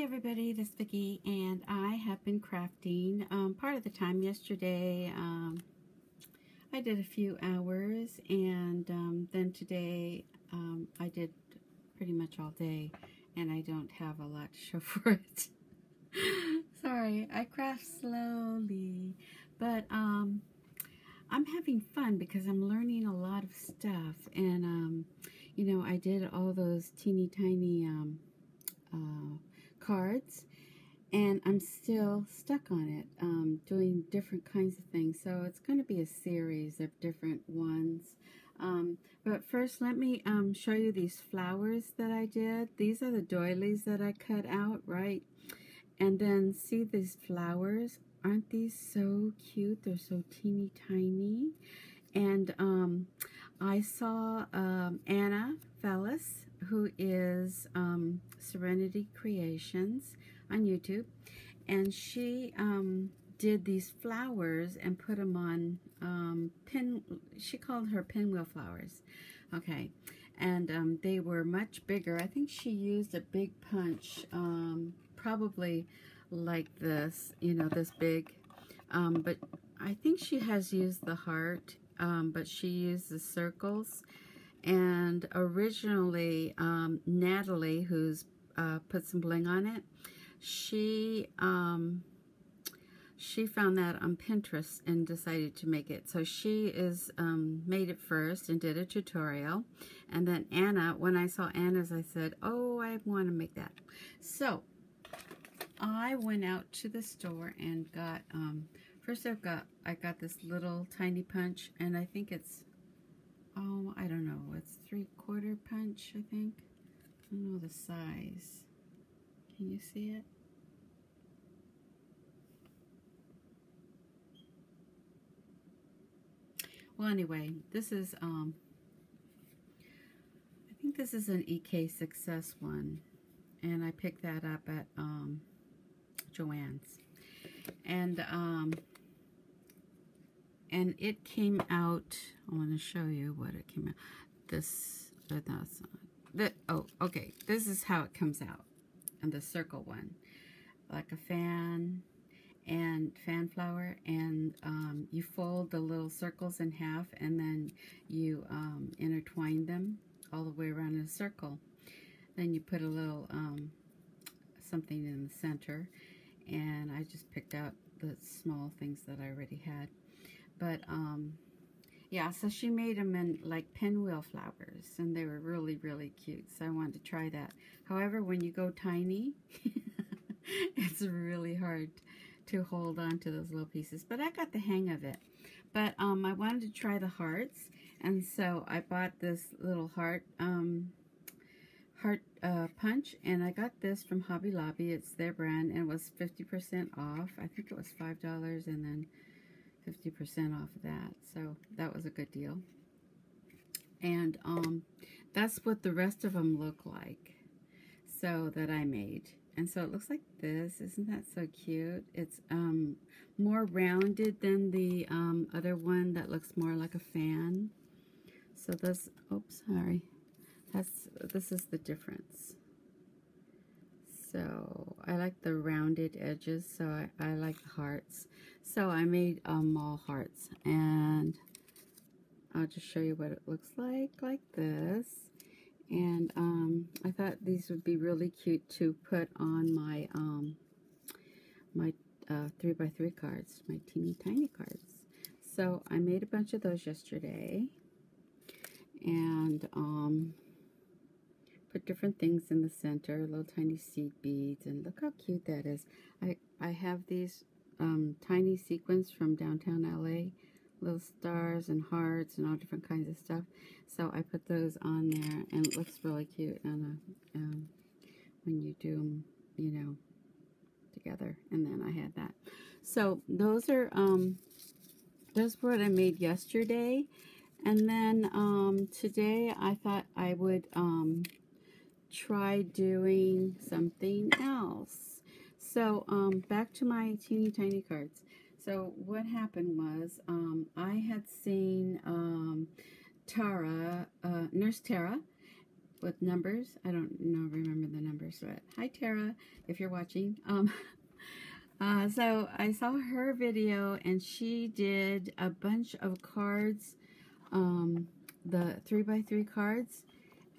everybody, this is Vicki, and I have been crafting part of the time. Yesterday I did a few hours, and then today I did pretty much all day, and I don't have a lot to show for it. Sorry, I craft slowly, but I'm having fun because I'm learning a lot of stuff, and you know, I did all those teeny tiny cards, and I'm still stuck on it, doing different kinds of things. So it's going to be a series of different ones. But first, let me show you these flowers that I did. These are the doilies that I cut out, right? And then see these flowers? Aren't these so cute? They're so teeny tiny. And I saw Anna Fellis, who is Serenity Creations on YouTube, and she did these flowers and put them on she called her Pinwheel Flowers. Okay, and they were much bigger. I think she used a big punch, probably like this, you know, this big, but I think she has used the heart, but she used the circles. And originally, Natalie, who's put some bling on it, she found that on Pinterest and decided to make it. So she is made it first and did a tutorial. And then Anna, when I saw Anna's, I said, oh, I want to make that. So I went out to the store and got, first I got this little tiny punch, and I think it's, oh, I don't know, it's 3/4 punch, I think. I don't know the size. Can you see it? Well, anyway, this is, I think this is an EK Success one, and I picked that up at Joann's. And it came out, I want to show you what it came out. This, that's not, oh, okay. This is how it comes out. And the circle one. Like a fan and fan flower. And you fold the little circles in half, and then you intertwine them all the way around in a circle. Then you put a little something in the center. And I just picked out the small things that I already had. But, yeah, so she made them in, like, pinwheel flowers, and they were really, really cute, so I wanted to try that. However, when you go tiny, it's really hard to hold on to those little pieces, but I got the hang of it. But, I wanted to try the hearts, and so I bought this little heart punch, and I got this from Hobby Lobby. It's their brand, and it was 50% off. I think it was $5, and then 50% off of that, so that was a good deal. And that's what the rest of them look like, so that I made. And so it looks like this. Isn't that so cute? It's more rounded than the other one that looks more like a fan. So this, oops, sorry, this is the difference. So I like the rounded edges, so I like the hearts. So I made all hearts, and I'll just show you what it looks like this. And I thought these would be really cute to put on my my 3x3 cards, my teeny tiny cards. So I made a bunch of those yesterday, and put different things in the center, little tiny seed beads, and look how cute that is. I have these tiny sequins from downtown LA, little stars and hearts and all different kinds of stuff. So I put those on there, and it looks really cute on when you do them, you know, together. And then I had that. So those are that's what I made yesterday, and then today I thought I would try doing something else. So back to my teeny tiny cards. So what happened was I had seen Nurse Tara with numbers. I don't remember the numbers, but hi Tara, if you're watching. So I saw her video, and she did a bunch of cards, the 3x3 cards,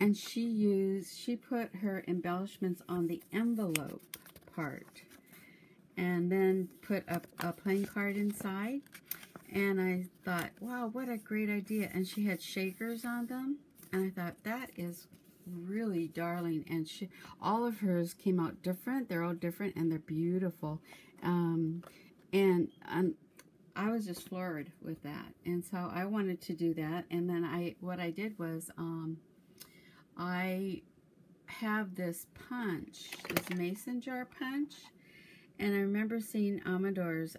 and she put her embellishments on the envelope part, and then put a playing card inside. And I thought, wow, what a great idea. And she had shakers on them, and I thought, that is really darling. And all of hers came out different. They're all different, and they're beautiful. And I was just floored with that. And so I wanted to do that. And then what I did was, I have this punch, this mason jar punch. And I remember seeing Amador's,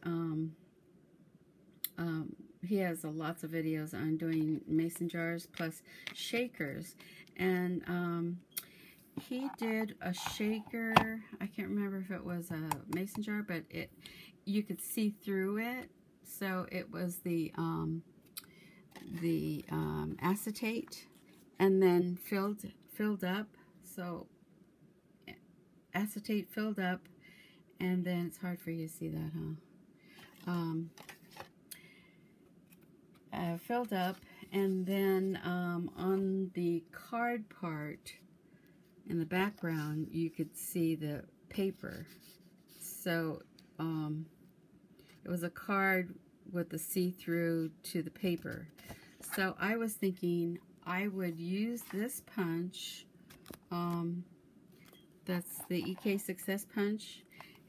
he has lots of videos on doing mason jars plus shakers. And he did a shaker. I can't remember if it was a mason jar, but you could see through it. So it was the acetate, and then filled up. So acetate filled up, and then it's hard for you to see that, huh? Filled up, and then on the card part in the background, you could see the paper. So it was a card with the see-through to the paper. So I was thinking I would use this punch, that's the EK Success punch,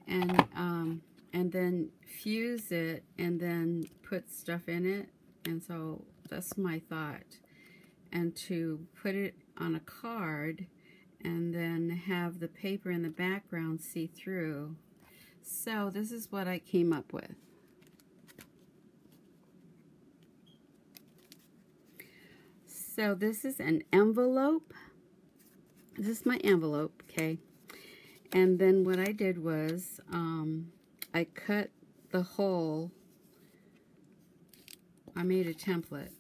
and then fuse it, and then put stuff in it. And so that's my thought, and to put it on a card and then have the paper in the background see through. So this is what I came up with. So this is an envelope. This is my envelope, okay? And then what I did was I cut the hole. I made a template,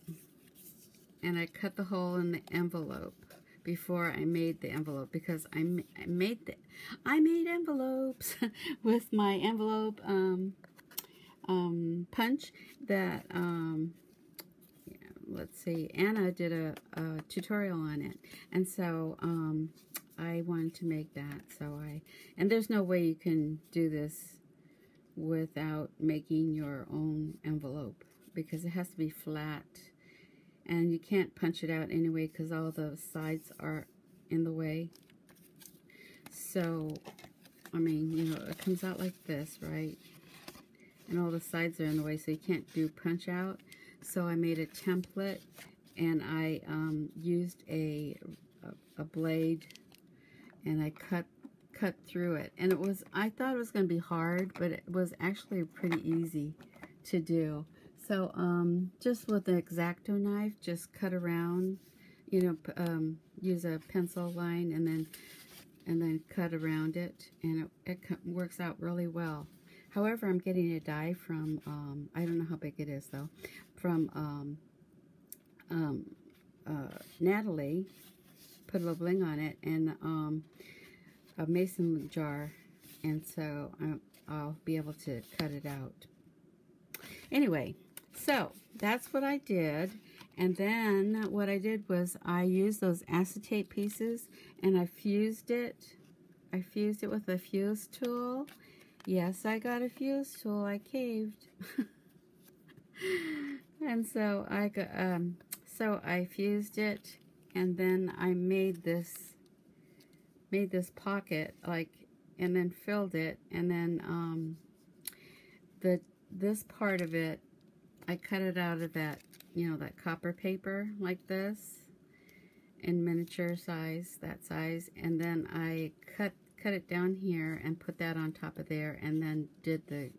and I cut the hole in the envelope before I made the envelope, because I made envelopes with my envelope punch that let's see, Anna did a tutorial on it, and so I wanted to make that. So and there's no way you can do this without making your own envelope, because it has to be flat, and you can't punch it out anyway because all the sides are in the way. So, I mean, you know, it comes out like this, right? And all the sides are in the way, so you can't do punch out. So I made a template, and I used a blade, and I cut through it. And I thought it was going to be hard, but it was actually pretty easy to do. So just with the X-Acto knife, just cut around, you know, use a pencil line, and then cut around it, and it works out really well. However, I'm getting a die from, I don't know how big it is though, from Natalie, put a little bling on it, and a mason jar, and so I'll be able to cut it out. Anyway, so that's what I did. And then what I did was I used those acetate pieces, and I fused it. I fused it with a fuse tool. Yes, I got a fuse tool. I caved. And so I fused it, and then I made this pocket, like, and then filled it, and then this part of it, I cut it out of that, you know, that copper paper like this, in miniature size, that size, and then I cut it down here and put that on top of there, and then did the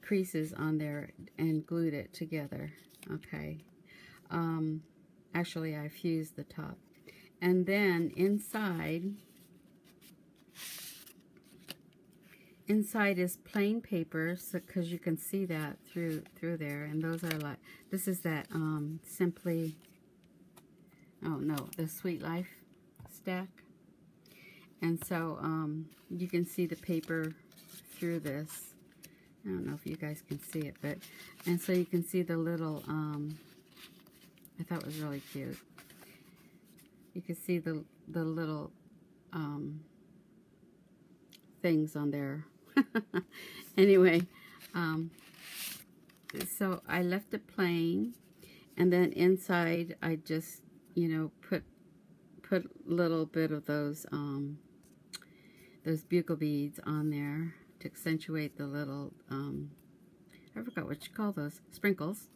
creases on there and glued it together. Okay. Actually, I fused the top, and then inside is plain paper, so because you can see that through there, and those are like, this is that Simply oh no, the Sweet Life stack. And so you can see the paper through this. I don't know if you guys can see it, but, and so you can see the little, I thought it was really cute. You can see the little things on there. Anyway, so I left it plain, and then inside I just, you know, put a little bit of those bugle beads on there to accentuate the little, I forgot what you call those, sprinkles.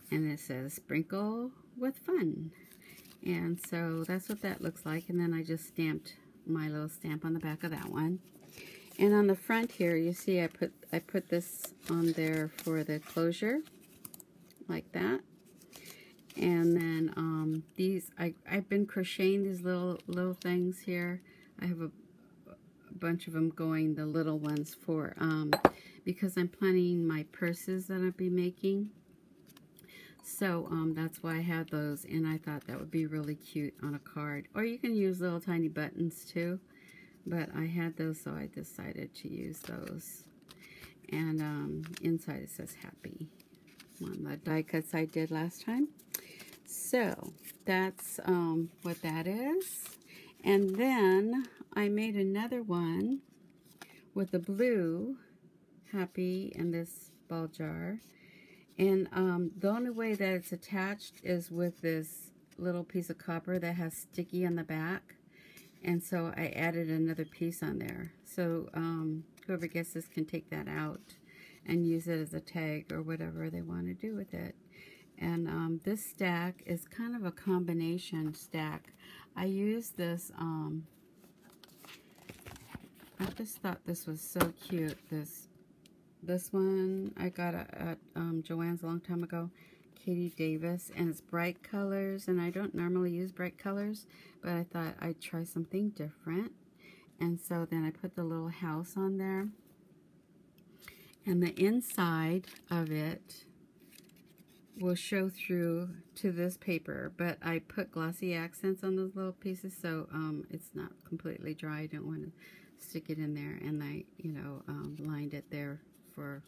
And it says, sprinkle with fun. And so that's what that looks like. And then I just stamped my little stamp on the back of that one. And on the front here, you see I put this on there for the closure, like that. And then these, I've been crocheting these little things here. I have a bunch of them going, the little ones, for because I'm planning my purses that I'll be making. So that's why I have those, and I thought that would be really cute on a card. Or you can use little tiny buttons too, but I had those, so I decided to use those. And inside it says happy, one of the die cuts I did last time. So that's what that is. And then I made another one with the blue happy in this ball jar. And the only way that it's attached is with this little piece of copper that has sticky on the back. And so I added another piece on there. So whoever gets this can take that out and use it as a tag or whatever they want to do with it. And this stack is kind of a combination stack. I used this, I just thought this was so cute. This one I got at Joann's a long time ago, Katie Davis, and it's bright colors, and I don't normally use bright colors, but I thought I'd try something different. And so then I put the little house on there, and the inside of it will show through to this paper, but I put glossy accents on those little pieces, so it's not completely dry. I don't want to stick it in there, and I, you know, lined it there for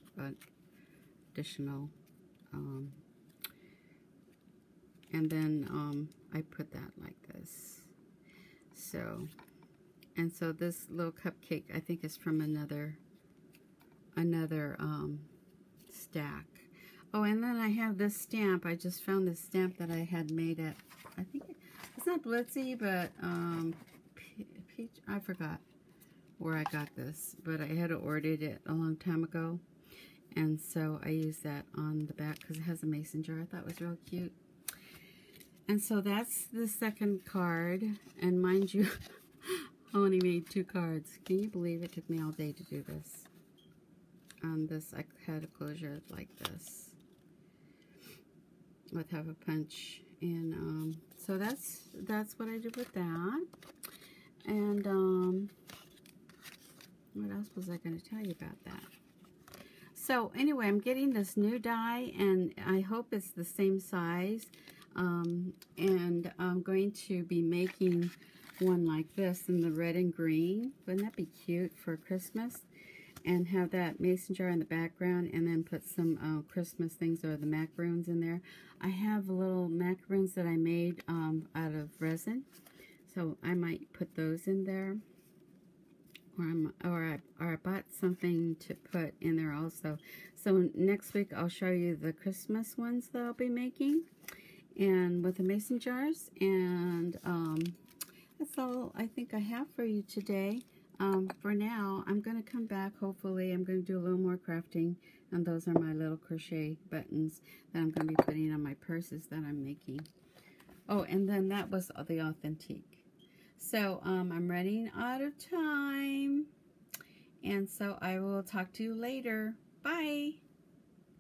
additional, and then I put that like this. So, and so this little cupcake I think is from another stack. Oh, and then I have this stamp. I just found this stamp that I had made at, I think it's not Blitzy, but Peach, I forgot where I got this, but I had ordered it a long time ago, and so I used that on the back because it has a mason jar. I thought it was real cute. And so that's the second card, and mind you, I only made 2 cards. Can you believe it took me all day to do this? This, I had a closure like this with half a punch, and so that's what I did with that. And what else was I going to tell you about that? So anyway, I'm getting this new die, and I hope it's the same size. And I'm going to be making one like this in the red and green. Wouldn't that be cute for Christmas? And have that mason jar in the background, and then put some Christmas things or the macaroons in there. I have little macaroons that I made out of resin, so I might put those in there. Or I bought something to put in there also. So next week I'll show you the Christmas ones that I'll be making, and with the mason jars. And that's all I think I have for you today. For now, I'm going to come back. Hopefully, I'm going to do a little more crafting, and those are my little crochet buttons that I'm going to be putting on my purses that I'm making. Oh, and then that was the authentique. So, I'm running out of time, and so I will talk to you later. Bye!